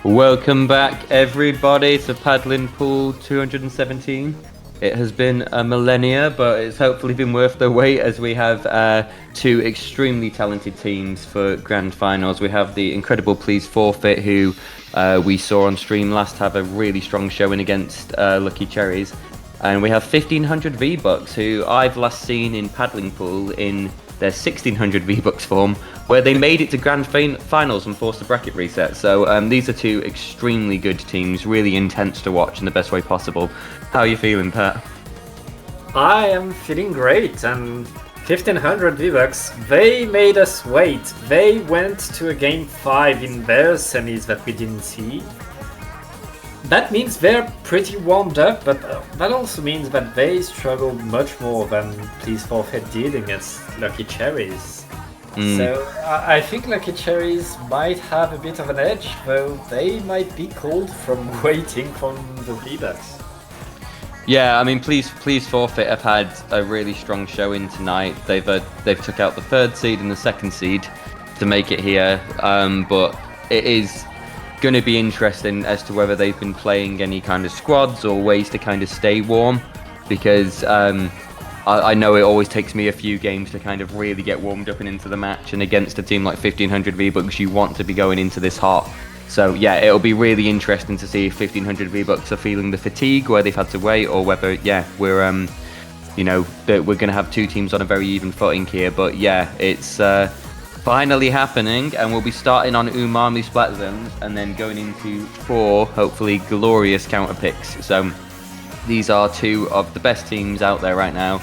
Welcome back, everybody, to Paddling Pool 217. It has been a millennia, but it's hopefully been worth the wait as we have two extremely talented teams for grand finals. We have the incredible Please Forfeit, who we saw on stream last have a really strong showing against Lucky Cherries. And we have 1500 V-Bucks, who I've last seen in Paddling Pool in their 1600 V-Bucks form, where they made it to grand finals and forced a bracket reset. So these are two extremely good teams, really intense to watch in the best way possible. How are you feeling, Pat? I am feeling great, and 1500 V-Bucks, they made us wait. They went to a game 5 in their semis that we didn't see. That means they're pretty warmed up, but that also means that they struggled much more than Please Forfeit did against Lucky Cherries. So I think Lucky Cherries might have a bit of an edge, though they might be cold from waiting from the V-Bucks. Yeah, I mean, Please Forfeit have had a really strong showing tonight. They've took out the third seed and the second seed to make it here, but it is going to be interesting as to whether they've been playing any kind of squads or ways to kind of stay warm, because I know it always takes me a few games to kind of really get warmed up and into the match, and against a team like 1500 V-Bucks you want to be going into this hot. So yeah, it'll be really interesting to see if 1500 V-Bucks are feeling the fatigue where they've had to wait, or whether we're that we're going to have two teams on a very even footing here. But yeah, it's finally happening, and we'll be starting on Umami splat zones and then going into 4 hopefully glorious counter picks. So these are two of the best teams out there right now,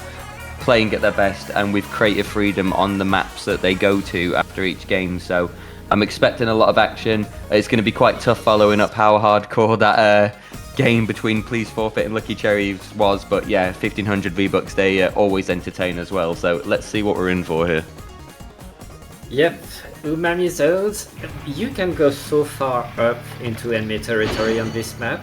playing at their best and with creative freedom on the maps that they go to after each game. So I'm expecting a lot of action. It's going to be quite tough following up how hardcore that game between Please Forfeit and Lucky Cherries was, but yeah, 1500 V-Bucks, they always entertain as well. So let's see what we're in for here. Yep, Umami zones, you can go so far up into enemy territory on this map.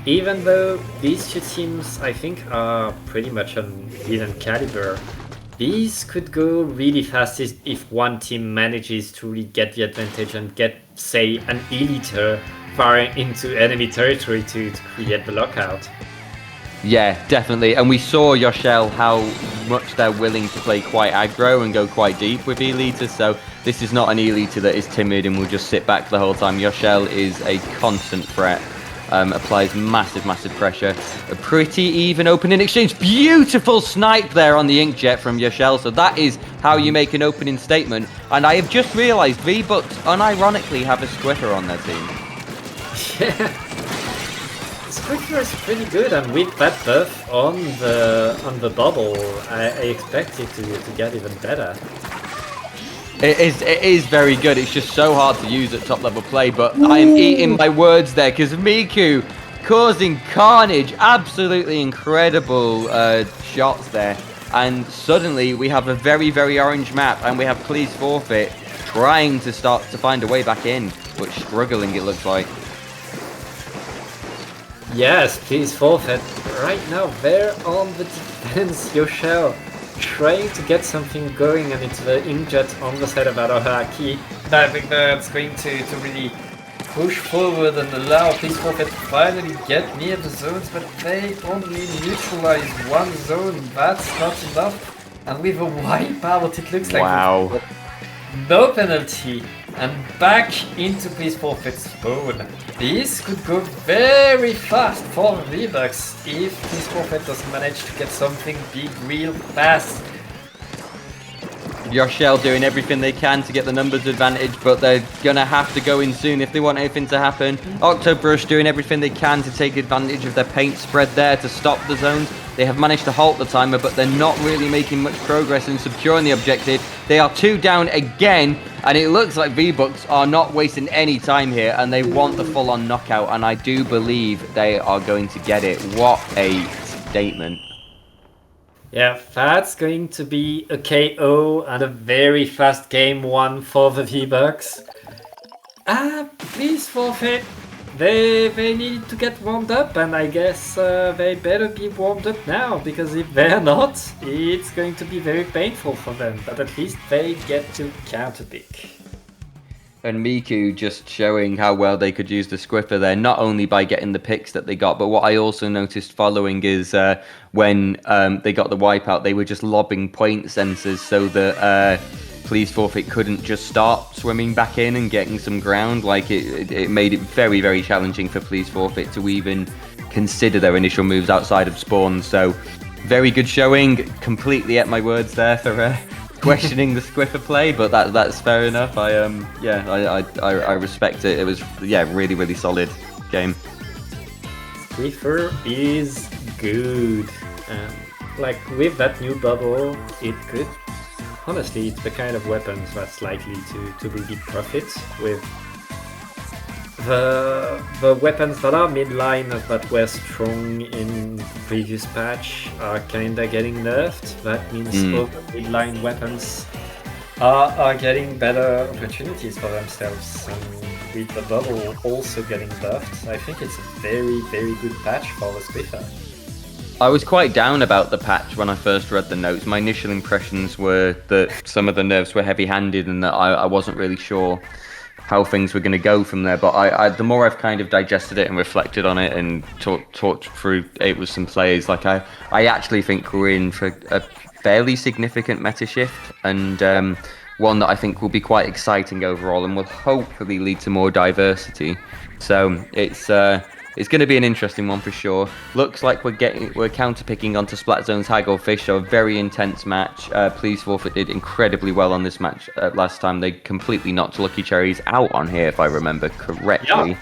Even though these two teams, I think, are pretty much on even caliber, these could go really fast if one team manages to really get the advantage and get, say, an eliter far into enemy territory to create the lockout. Yeah, definitely. And we saw Yoshell how much they're willing to play quite aggro and go quite deep with elites. So this is not an elite that is timid and will just sit back the whole time. Yoshell is a constant threat. Applies massive pressure. A pretty even opening exchange. Beautiful snipe there on the Inkjet from Yoshell. So that is how you make an opening statement. And I have just realised V-Bucks unironically have a Squiffer on their team. Yeah, Squiffer is pretty good, and with that buff on the bubble, I expect it to get even better. It is very good. It's just so hard to use at top level play, but I am eating my words there, because Miku causing carnage, absolutely incredible shots there, and suddenly we have a very orange map, and we have Please Forfeit trying to start to find a way back in, but struggling it looks like. Yes, Please Forfeit. Right now they're on the defense, Yoshell, trying to get something going, and it's the Inkjet on the side of Arohaki. I think that's going to really push forward and allow Please Forfeit to finally get near the zones, but they only neutralize one zone. That's not enough. And with a wipeout, it looks like wow. No penalty, and back into Please Forfeit's spawn. This could go very fast for V-Bucks if Please Forfeit doesn't manage to get something big real fast. Yoshell doing everything they can to get the numbers advantage, but they're gonna have to go in soon if they want anything to happen. Octobrush doing everything they can to take advantage of their paint spread there to stop the zones. They have managed to halt the timer, but they're not really making much progress in securing the objective. They are 2 down again, and it looks like V-Bucks are not wasting any time here, and they want the full-on knockout, and I do believe they are going to get it. What a statement. Yeah, that's going to be a KO and a very fast game 1 for the V-Bucks. Please Forfeit. They need to get warmed up, and I guess they better be warmed up now, because if they're not, it's going to be very painful for them. But at least they get to counterpick. and Miku just showing how well they could use the Squiffer there, not only by getting the picks that they got, but what I also noticed following is when they got the wipeout, they were just lobbing point sensors so that Please Forfeit couldn't just start swimming back in and getting some ground. Like it made it very, very challenging for Please Forfeit to even consider their initial moves outside of spawn. So very good showing. Completely at my words there for questioning the Squiffer play, but that's fair enough. I respect it. It was really, really solid game. Squiffer is good. Like with that new bubble, it could. Honestly, it's the kind of weapons that's likely to really profit with the weapons that are mid-line that were strong in the previous patch are kinda getting nerfed. That means all the mid-line weapons are getting better opportunities for themselves. And with the bubble also getting buffed, I think it's a very, very good patch for the Squiffer. I was quite down about the patch when I first read the notes. My initial impressions were that some of the nerfs were heavy-handed and that I wasn't really sure how things were going to go from there. But the more I've kind of digested it and reflected on it and talked through it with some players, like I actually think we're in for a fairly significant meta shift, and one that I think will be quite exciting overall and will hopefully lead to more diversity. So it's going to be an interesting one for sure. Looks like we're counterpicking onto Splatzone's Hagglefish, so a very intense match. Please Forfeit did incredibly well on this match last time. They completely knocked Lucky Cherries out on here, if I remember correctly.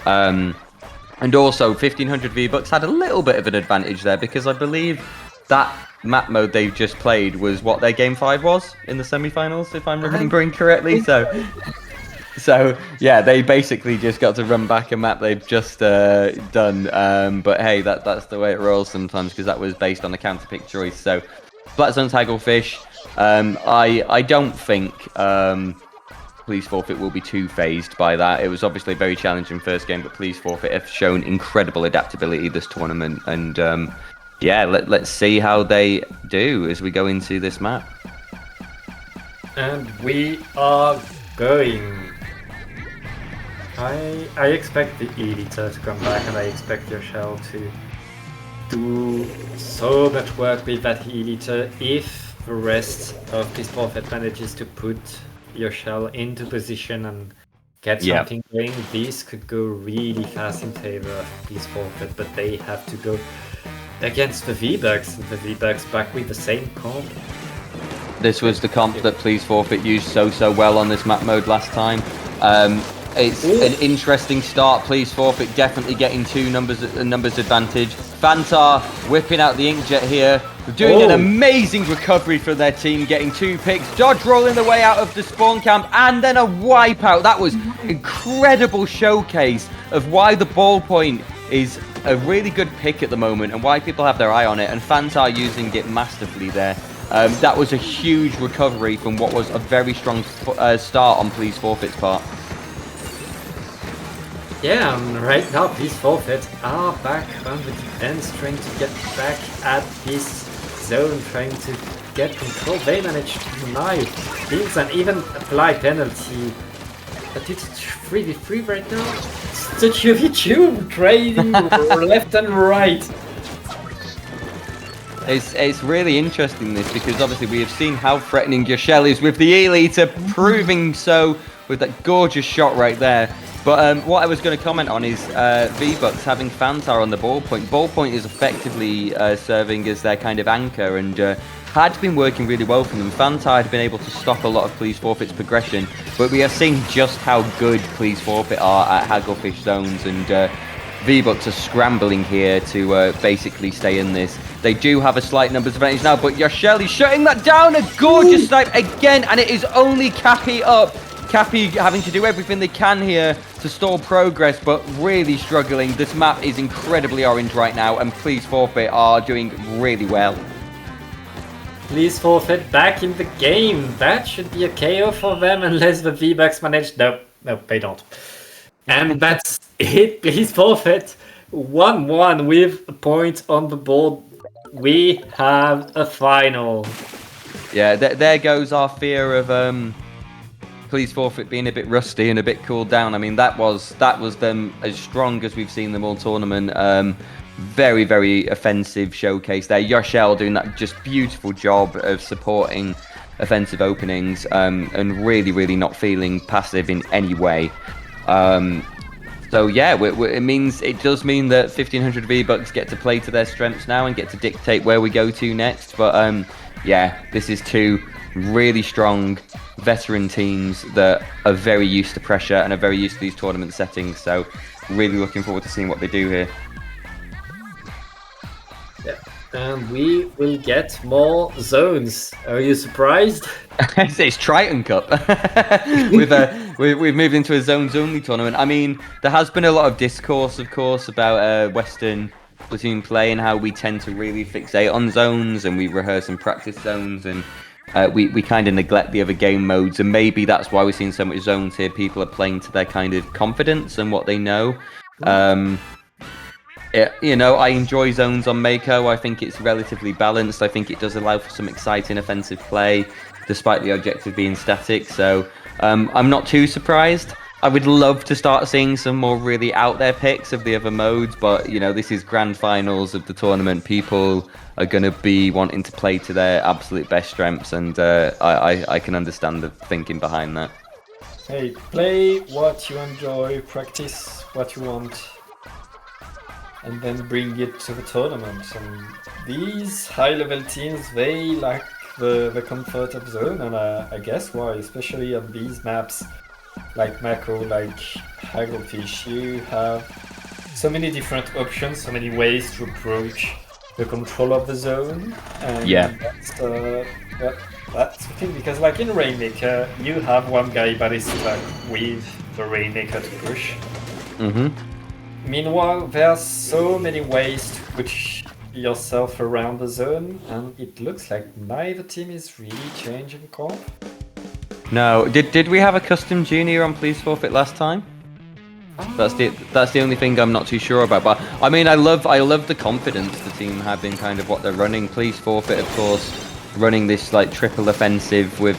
Yeah. And also, 1500 V-Bucks had a little bit of an advantage there because I believe that map mode they've just played was what their Game 5 was in the semi-finals, if I'm remembering correctly. So yeah, they basically just got to run back a map they've just done. But hey, that's the way it rolls sometimes because that was based on a counter pick choice. So Splatzone's Hagglefish. I don't think Please Forfeit will be too phased by that. It was obviously a very challenging first game, but Please Forfeit have shown incredible adaptability this tournament. And let's see how they do as we go into this map. And we are going. I expect the Eliter to come back, and I expect your shell to do so much work with that Eliter if the rest of Please Forfeit manages to put your shell into position and get something going. This could go really fast in favor of Please Forfeit, but they have to go against the vbucks, and the vbucks back with the same comp. This was the comp that Please Forfeit used so well on this map mode last time. It's an interesting start. Please Forfeit definitely getting two numbers advantage. Fantar whipping out the inkjet here, doing an amazing recovery for their team, getting two picks. Dodge rolling the way out of the spawn camp, and then a wipeout. That was incredible showcase of why the ballpoint is a really good pick at the moment and why people have their eye on it. And Fantar using it masterfully there. That was a huge recovery from what was a very strong start on Please Forfeit's part. Yeah, right now Please Forfeit are back on the defense, trying to get back at this zone, trying to get control. They managed to deny things and even apply penalty. But it's 3v3 right now. It's the 2v2 trading left and right. It's really interesting this because obviously we have seen how threatening your shell is with the Eliter, proving so with that gorgeous shot right there. But what I was going to comment on is vbucks having Fantar on the ballpoint. Ballpoint is effectively serving as their kind of anchor and had been working really well for them. Fantar had been able to stop a lot of Please Forfeit's progression, but we are seeing just how good Please Forfeit are at Hagglefish zones, and vbucks are scrambling here to basically stay in this. They do have a slight numbers advantage now, but Yoshelli shutting that down. A gorgeous snipe again, and it is only Cappy up. Cappy having to do everything they can here to stall progress, but really struggling. This map is incredibly orange right now, and Please Forfeit are doing really well. Please Forfeit back in the game. That should be a KO for them unless the vbucks manage. No, they don't. And that's it. Please Forfeit 1-1 with a point on the board. We have a final. Yeah, there goes our fear of please forfeit being a bit rusty and a bit cooled down. I mean, that was them as strong as we've seen them all tournament. Very, very offensive showcase there. Yoshel doing that just beautiful job of supporting offensive openings and really, really not feeling passive in any way. So yeah, it does mean that 1500 V-Bucks get to play to their strengths now and get to dictate where we go to next. But yeah, this is two really strong veteran teams that are very used to pressure and are very used to these tournament settings. So really looking forward to seeing what they do here. Yeah, and we will get more zones. Are you surprised? It's Triton Cup. We've moved into a zones only tournament. I mean, there has been a lot of discourse, of course, about Western platoon play and how we tend to really fixate on zones and we rehearse and practice zones, and we kind of neglect the other game modes. And maybe that's why we're seeing so much zones here. People are playing to their kind of confidence and what they know. I enjoy zones on Mako. I think it's relatively balanced. I think it does allow for some exciting offensive play, despite the objective being static. So I'm not too surprised. I would love to start seeing some more really out there picks of the other modes, but this is grand finals of the tournament. People are going to be wanting to play to their absolute best strengths, and I can understand the thinking behind that. Hey, play what you enjoy, practice what you want, and then bring it to the tournament. And these high-level teams, they lack the comfort of zone, and I guess why, especially on these maps like Mako, like Hagglefish, you have so many different options, so many ways to approach the control of the zone. And yeah, that's the thing, because like in Rainmaker, you have one guy that is stuck with the Rainmaker to push. Meanwhile, there are so many ways to push yourself around the zone, and it looks like neither team is really changing comp. No, did we have a custom junior on Please Forfeit last time? That's the only thing I'm not too sure about. But I mean, I love the confidence the team have in kind of what they're running. Please Forfeit, of course, running this like triple offensive with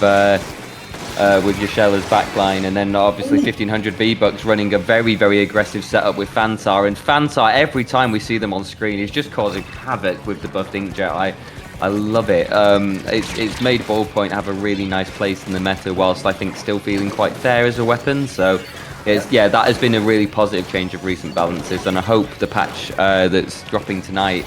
Yoshella's backline, and then obviously 1500 V-Bucks running a very, very aggressive setup with Fantar. And Fantar, every time we see them on screen, is just causing havoc with the buffed Inkjet. I love it. It's made Ballpoint have a really nice place in the meta, whilst I think still feeling quite fair as a weapon. So that has been a really positive change of recent balances, and I hope the patch that's dropping tonight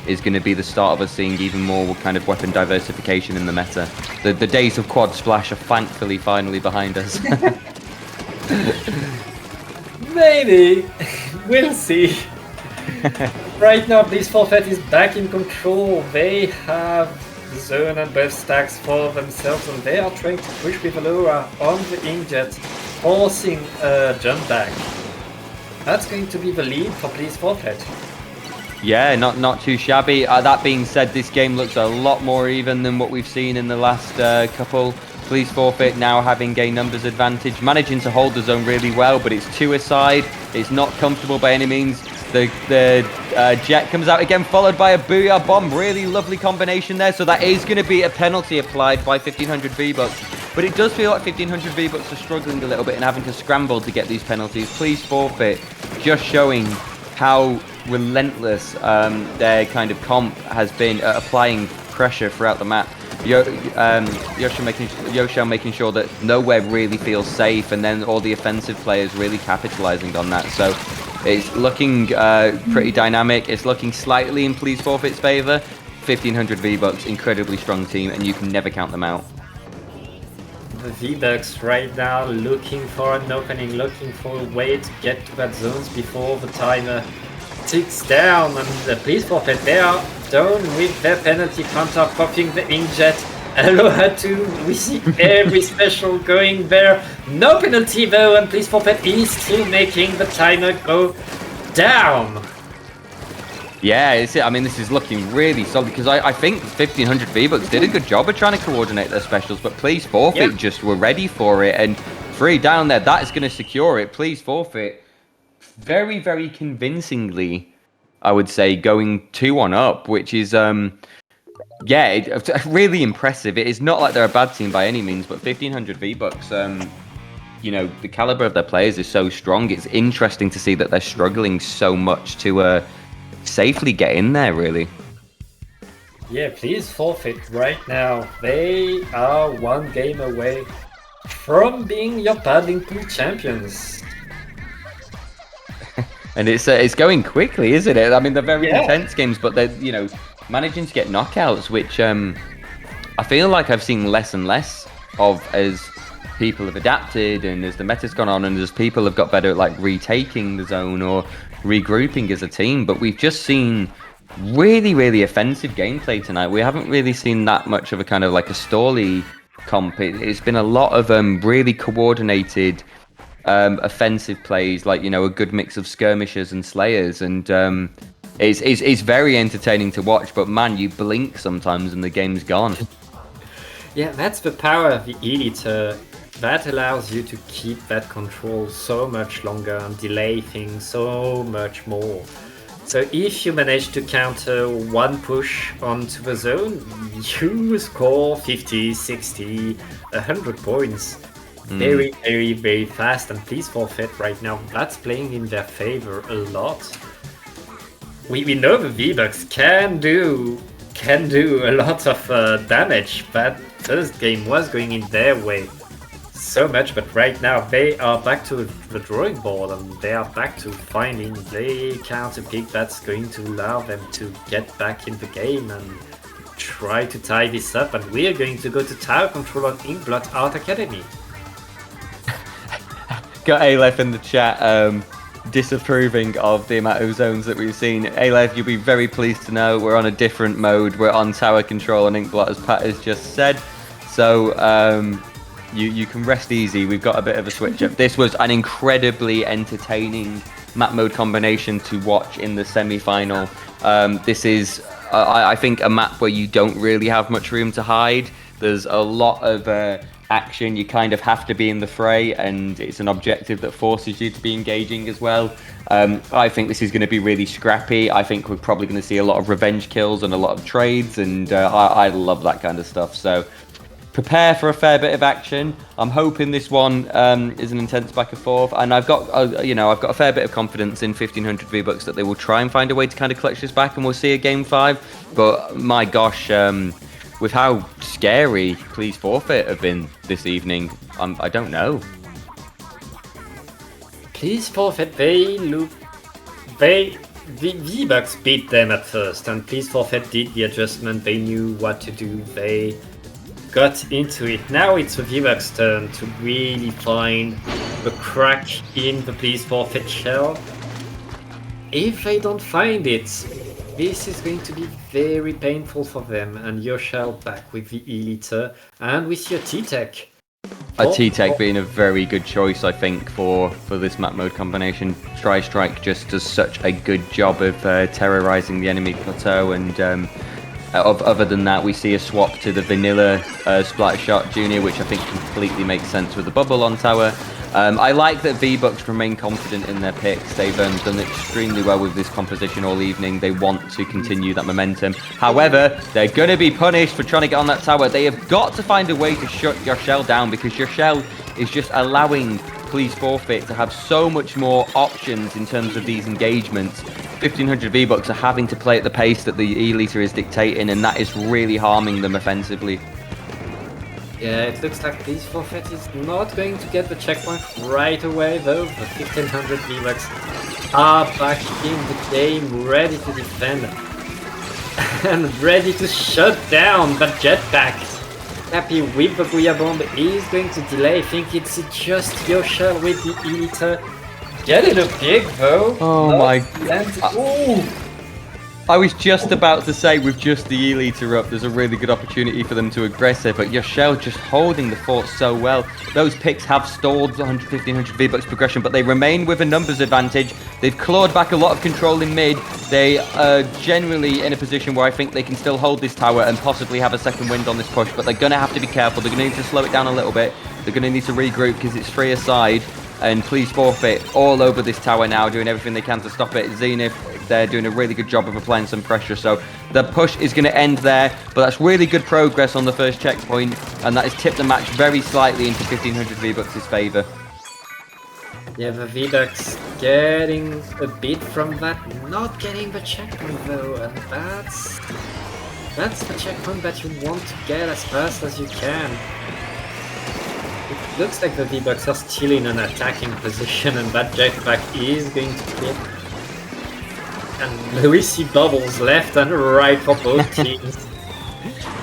is going to be the start of us seeing even more kind of weapon diversification in the meta. The days of quad splash are thankfully finally behind us. Maybe. We'll see. Right now, Please Forfeit is back in control. They have zone and buff stacks for themselves, and they are trying to push with Allura on the Inkjet, forcing a jump back. That's going to be the lead for Please Forfeit. Yeah, not too shabby. That being said, this game looks a lot more even than what we've seen in the last couple. Please Forfeit now having a numbers advantage, managing to hold the zone really well, but it's two aside. It's not comfortable by any means. The jet comes out again, followed by a Booyah Bomb. Really lovely combination there. So that is going to be a penalty applied by 1500 V-Bucks. But it does feel like 1500 V-Bucks are struggling a little bit and having to scramble to get these penalties. Please Forfeit, just showing how relentless their kind of comp has been at applying pressure throughout the map. Yoshel making sure that nowhere really feels safe, and then all the offensive players really capitalizing on that. So it's looking pretty dynamic. It's looking slightly in Please Forfeit's favor. 1500 V-Bucks, incredibly strong team, and you can never count them out. The V-Bucks right now looking for an opening, looking for a way to get to that zones before the timer ticks down, and the Please Forfeit, they are done with their penalty counter, popping the Inkjet. Aloha too, we see every special going there. No penalty though, and Please Forfeit is still making the timer go down. Yeah, I mean, this is looking really solid, because I think 1500 V-Bucks did a good job of trying to coordinate their specials, but Please Forfeit just were ready for it, and 3 down there, that is going to secure it. Please Forfeit, very, very convincingly, I would say, going 2-1 up, which is, really impressive. It is not like they're a bad team by any means, but 1500 V-Bucks, you know, the caliber of their players is so strong. It's interesting to see that they're struggling so much to safely get in there, really. Yeah, please forfeit right now. They are one game away from being your paddling pool champions. And it's going quickly, isn't it? I mean, they're very intense games, but they're, you know, managing to get knockouts, which I feel like I've seen less and less of as people have adapted and as the meta's gone on and as people have got better at like retaking the zone or regrouping as a team. But we've just seen really, really offensive gameplay tonight. We haven't really seen that much of a kind of like a stally comp. It's been a lot of really coordinated offensive plays, like, you know, a good mix of skirmishers and slayers, and it's very entertaining to watch. But man, you blink sometimes and the game's gone. Yeah, that's the power of the Elite. That allows you to keep that control so much longer and delay things so much more. So if you manage to counter one push onto the zone, you score 50, 60, 100 points. Very, very, very fast. And please forfeit right now. That's playing in their favor a lot. We know the vbucks can do a lot of damage. That first game was going in their way so much, but right now they are back to the drawing board and they are back to finding the counter pick that's going to allow them to get back in the game and try to tie this up. And we're going to go to tower control on Inkblot Art Academy. Got Aleph in the chat disapproving of the amount of zones that we've seen. Aleph, you'll be very pleased to know we're on a different mode. We're on tower control on Inkblot, as Pat has just said. So you can rest easy. We've got a bit of a switch up. This was an incredibly entertaining map mode combination to watch in the semi-final. This is, I think, a map where you don't really have much room to hide. There's a lot of action. You kind of have to be in the fray, and it's an objective that forces you to be engaging as well. I think this is going to be really scrappy. I think we're probably going to see a lot of revenge kills and a lot of trades, and I love that kind of stuff. So prepare for a fair bit of action. I'm hoping this one is an intense back and forth, and I've got I've got a fair bit of confidence in 1500 V-Bucks that they will try and find a way to kind of clutch this back, and we'll see a game 5. But my gosh, with how scary Please Forfeit have been this evening, I don't know. Please Forfeit, the V-Bucks beat them at first, and Please Forfeit did the adjustment. They knew what to do. They got into it. Now it's the V-Bucks' turn to really find the crack in the Please Forfeit shell. If they don't find it, this is going to be very painful for them, and your shell back with the Elite and with your T-Tech. A T-Tech being a very good choice, I think, for this map mode combination. Tri-Strike just does such a good job of terrorizing the enemy plateau, and other than that, we see a swap to the vanilla Splattershot Junior, which I think completely makes sense with the bubble on tower. I like that V-Bucks remain confident in their picks. They've done extremely well with this composition all evening. They want to continue that momentum. However, they're going to be punished for trying to get on that tower. They have got to find a way to shut your shell down, because your shell is just allowing Please Forfeit to have so much more options in terms of these engagements. 1500 V-Bucks are having to play at the pace that the E-Liter is dictating, and that is really harming them offensively. Yeah, it looks like Please Forfeit is not going to get the checkpoint right away, though. The 1500 V-Bucks are back in the game, ready to defend and ready to shut down the jetpack. Happy with the Booyah Bomb is going to delay. I think it's just your shell with the Elite. Get it a pig, though. Oh my god. I was just about to say, with just the E-Liter up, there's a really good opportunity for them to aggress it, but your shell just holding the fort so well. Those picks have stalled 1500 V-Bucks progression, but they remain with a numbers advantage. They've clawed back a lot of control in mid. They are generally in a position where I think they can still hold this tower and possibly have a second wind on this push, but they're going to have to be careful. They're going to need to slow it down a little bit. They're going to need to regroup because it's 3 aside. And Please Forfeit all over this tower now, doing everything they can to stop it. Zenith, they're doing a really good job of applying some pressure. So the push is going to end there, but that's really good progress on the first checkpoint, and that has tipped the match very slightly into 1500 V-Bucks' favour. Yeah, the vbucks getting a bit from that, not getting the checkpoint though, and that's the checkpoint that you want to get as fast as you can. It looks like the vbucks are still in an attacking position, and that jetpack is going to hit. And we see bubbles left and right for both teams.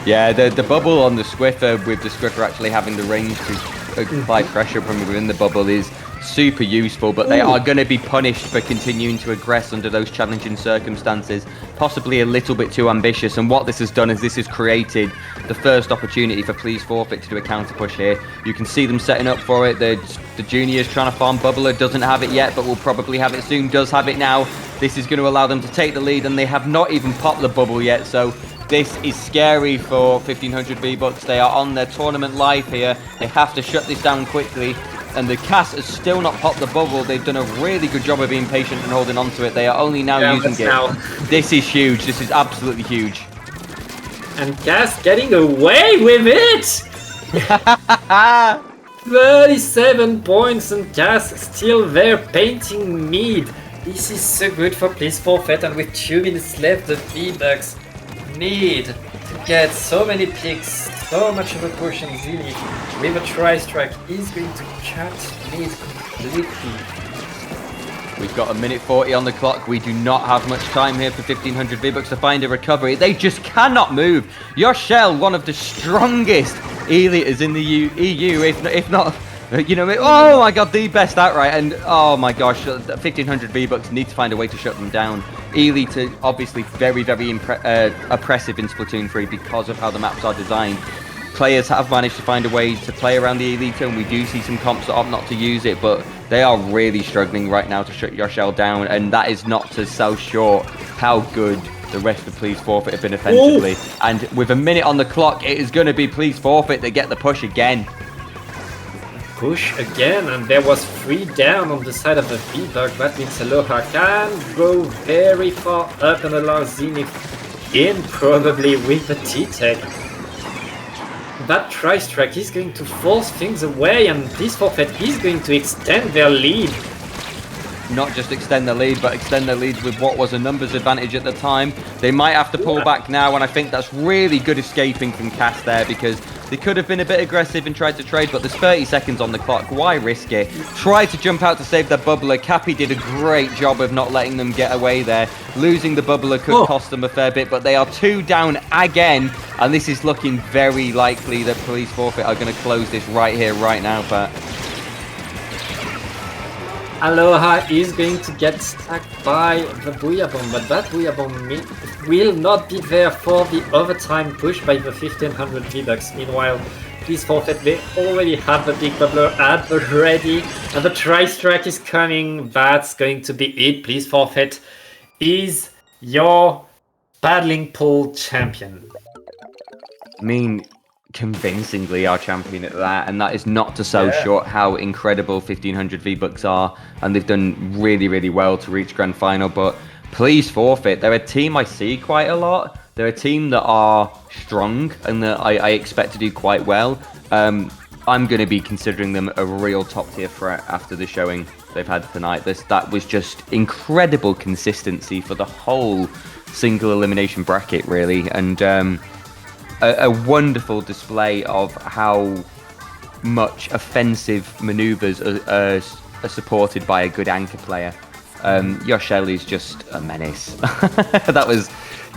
Yeah, the bubble on the Swiffer, with the Swiffer actually having the range to apply pressure from within the bubble, is super useful, but they are going to be punished for continuing to aggress under those challenging circumstances, possibly a little bit too ambitious. And what this has done is this has created the first opportunity for Please Forfeit to do a counter push here. You can see them setting up for it. The junior's trying to farm Bubbler, doesn't have it yet, but will probably have it soon, does have it now. This is going to allow them to take the lead, and they have not even popped the bubble yet, so this is scary for 1500 V-Bucks. They are on their tournament life here. They have to shut this down quickly. And the Cass has still not popped the bubble. They've done a really good job of being patient and holding on to it. They are only now using it. This is huge. This is absolutely huge. And Cass getting away with it! 37 points, and Cass still there painting mid. This is so good for Please Forfeit, and with 2 minutes left, the V-Bucks need to get so many picks, so much of a push, and Zenith with a tri-strike is going to cut mid completely. We've got 1:40 on the clock. We do not have much time here for 1500 V-Bucks to find a recovery. They just cannot move. Yoshell, one of the strongest elites in the EU, if not, you know, oh my god, the best outright. And oh my gosh, 1500 V-Bucks need to find a way to shut them down. Elite are obviously very, very oppressive in Splatoon 3 because of how the maps are designed. Players have managed to find a way to play around the Elite, and we do see some comps that opt not to use it, but they are really struggling right now to shut Yoshell down, and that is not to sell short how good the rest of Please Forfeit have been offensively. Ooh. And with 1 minute on the clock, it is going to be Please Forfeit that get the push again. Push again, and there was 3 down on the side of the V-Buck. That means Aloha can go very far up and allow Zenith in, probably with the T-Tech. That tri-strike is going to force things away, and Please Forfeit is going to extend their lead. Not just extend the lead, but extend their lead with what was a numbers advantage at the time. They might have to pull back now, and I think that's really good escaping from Cass there, because they could have been a bit aggressive and tried to trade, but there's 30 seconds on the clock. Why risk it? Try to jump out to save their bubbler. Cappy did a great job of not letting them get away there. Losing the bubbler could cost them a fair bit, but they are 2 down again, and this is looking very likely that Please Forfeit are going to close this right here, right now, Pat. Aloha is going to get stuck by the Booyah Bomb, but that Booyah Bomb will not be there for the overtime push by the 1500 V-Bucks. Meanwhile, Please Forfeit, they already have the big bubbler at the ready, and the tri-strike is coming. That's going to be it. Please Forfeit is your paddling pool champion. I mean, convincingly our champion at that, and that is not to sell short how incredible 1500 V-Bucks are, and they've done really, really well to reach grand final. But Please Forfeit, they're a team I see quite a lot. They're a team that are strong and that I expect to do quite well. I'm going to be considering them a real top tier threat after the showing they've had tonight. That was just incredible consistency for the whole single elimination bracket, really, and a wonderful display of how much offensive maneuvers are supported by a good anchor player. Yoshell is just a menace. That was,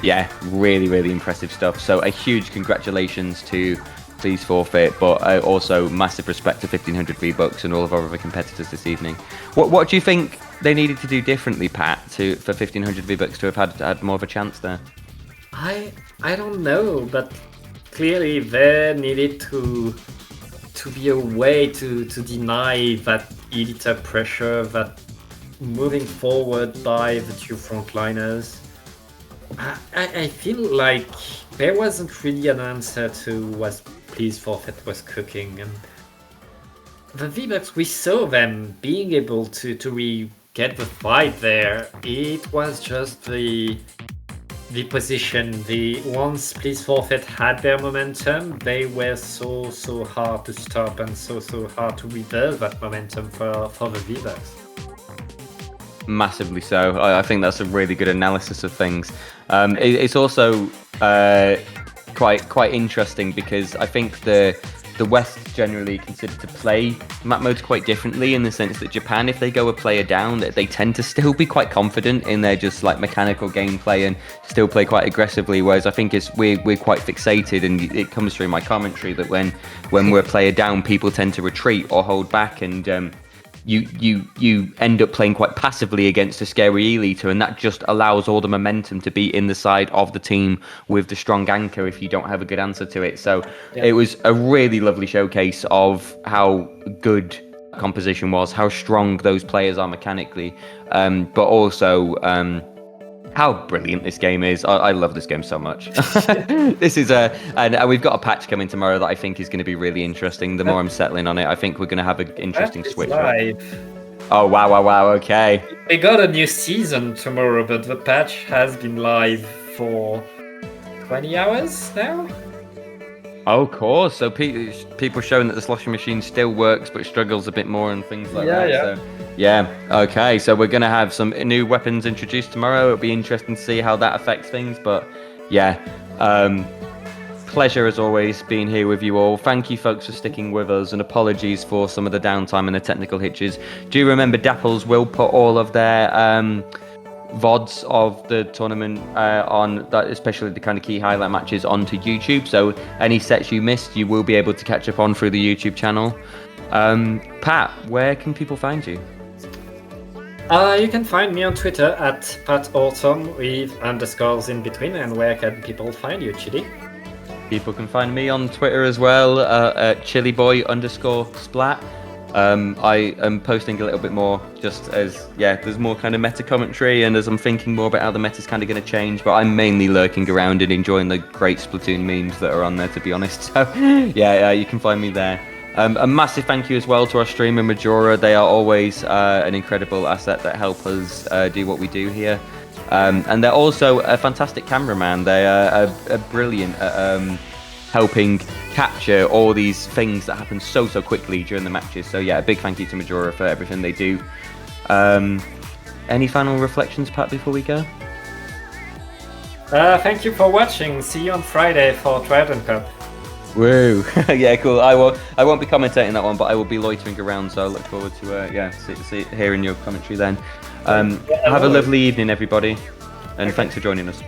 yeah, really, really impressive stuff. So a huge congratulations to Please Forfeit, but also massive respect to 1500 V-Bucks and all of our other competitors this evening. What do you think they needed to do differently, Pat, for 1500 V-Bucks to have had more of a chance there? I don't know, but clearly there needed to be a way to deny that editor pressure, that moving forward by the 2 frontliners. I feel like there wasn't really an answer to what Please Forfeit was cooking, and the V-Bucks, we saw them being able to get the fight there. It was just the the position. The once Please Forfeit had their momentum, they were so hard to stop and so hard to reverse that momentum for the V-Bucks. Massively so. I think that's a really good analysis of things. It's also quite interesting because I think the West generally consider to play map modes quite differently, in the sense that Japan, if they go a player down, they tend to still be quite confident in their just like mechanical gameplay and still play quite aggressively. Whereas I think we're quite fixated, and it comes through my commentary that when we're a player down, people tend to retreat or hold back, and you end up playing quite passively against a scary E-liter, and that just allows all the momentum to be in the side of the team with the strong anchor if you don't have a good answer to it. So It was a really lovely showcase of how good composition was, how strong those players are mechanically, but also how brilliant this game is. I love this game so much. This is and we've got a patch coming tomorrow that I think is going to be really interesting. The more I'm settling on it, I think we're going to have an interesting switch up. Oh, wow, okay. We got a new season tomorrow, but the patch has been live for 20 hours now? Oh, of course. So people showing that the sloshing machine still works but struggles a bit more and things like that. Yeah. So, yeah, okay. So we're going to have some new weapons introduced tomorrow. It'll be interesting to see how that affects things. But yeah, pleasure as always being here with you all. Thank you, folks, for sticking with us, and apologies for some of the downtime and the technical hitches. Do remember, Dapples will put all of their VODs of the tournament on that, especially the kind of key highlight matches, onto YouTube. So any sets you missed, you will be able to catch up on through the YouTube channel. Pat, where can people find you? You can find me on Twitter at PatAutumn with underscores in between. And where can people find you, Chili? People can find me on Twitter as well, at chiliboy_splat. I am posting a little bit more, just as there's more kind of meta commentary, and as I'm thinking more about how the meta's kind of going to change. But I'm mainly lurking around and enjoying the great Splatoon memes that are on there, to be honest. So you can find me there. A massive thank you as well to our streamer Majora. They are always an incredible asset that help us do what we do here. And they're also a fantastic cameraman. They are brilliant at helping capture all these things that happen so quickly during the matches. So yeah, a big thank you to Majora for everything they do. Any final reflections, Pat, before we go? Thank you for watching. See you on Friday for Trident Cup. Woo! Yeah, cool. I won't be commentating that one, but I will be loitering around. So I look forward to hearing your commentary then. Have a lovely evening, everybody, and thanks for joining us.